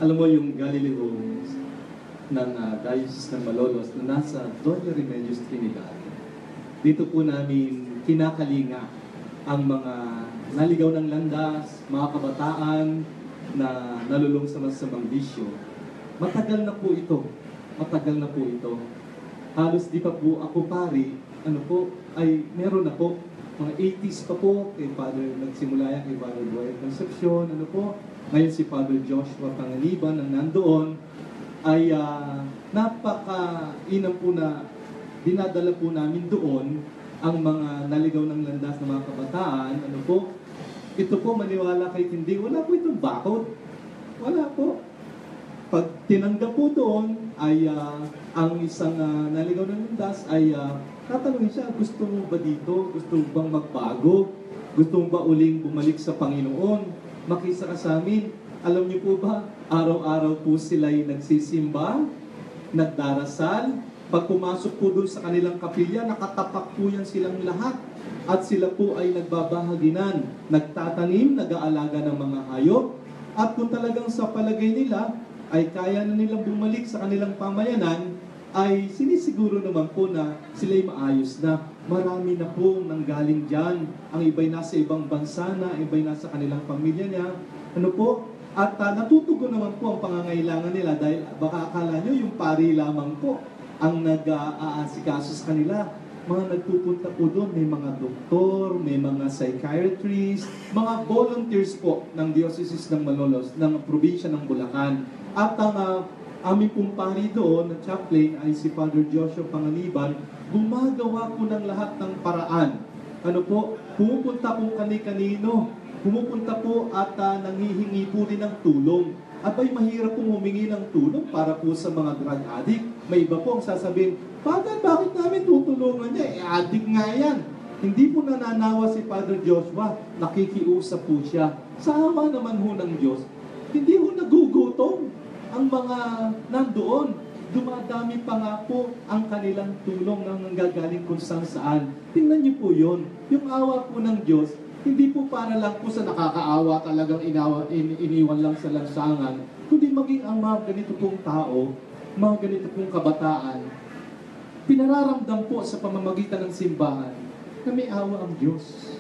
Alam mo yung Galileo ng Diocese ng Malolos na nasa Doña Remedios Trinidad. Dito po namin kinakalinga ang mga naligaw ng landas, mga kabataan na nalulong sa masamang bisyo. Matagal na po ito. Matagal na po ito. Halos di pa po ako pari, meron na po. Mga 80s pa po, kay Father, nagsimula yan kay Father Dwight Concepcion, ngayon si Father Joshua Pangaliban na nandoon, ay napaka-inam po na dinadala po namin doon ang mga naligaw ng landas ng mga kabataan. Ito po, maniwala kahit hindi, wala po itong bakod. Wala po. Pag tinanggap po doon, ay ang isang naligaw ng landas ay tatanungin siya, gusto mo ba dito? Gusto mo bang magbago? Gusto mo ba uling bumalik sa Panginoon? Makisa ka sa amin. Alam niyo po ba, araw-araw po sila'y nagsisimba, nagdarasal. Pag pumasok po doon sa kanilang kapilya, nakatapak po yan silang lahat. At sila po ay nagbabahaginan, nagtatanim, nag-aalaga ng mga hayop. At kung talagang sa palagay nila, ay kaya na nilang bumalik sa kanilang pamayanan, ay sinisiguro naman po na sila'y maayos na. Marami na po nanggaling dyan. Ang iba'y nasa ibang bansa na, iba'y nasa kanilang pamilya niya. At natutugon naman po ang pangangailangan nila dahil baka akala nyo yung pari lamang po ang nag-aasikaso sa kanila. Mga nagpupunta po doon, may mga doktor, may mga psychiatrists, mga volunteers po ng Diocese ng Malolos, ng probinsya ng Bulacan. At ang aming pong pari doon, na chaplain, ay si Father Joshua Pangaliban, gumagawa po ng lahat ng paraan. Pumupunta po kani-kanino, pumupunta po at nanghihingi po rin ng tulong. Abay, mahirap pong humingi ng tulong para po sa mga drug addict. May iba po ang sasabihin, Father, bakit namin tutulungan niya? Addict nga yan. Hindi po nananawa si Father Joshua, nakikiusap po siya. Sa awa naman ho ng Diyos, hindi ho nagugutom ang mga nandoon. Dumadami pa nga po ang kanilang tulong na nanggagaling kung saan. Tingnan niyo po yun. Yung awa po ng Diyos, hindi po para lang po sa nakakaawa talagang iniwan lang sa lansangan, kundi maging ang mga ganito pong tao, mga ganito pong kabataan, pinararamdam po sa pamamagitan ng simbahan na may awa ang Diyos.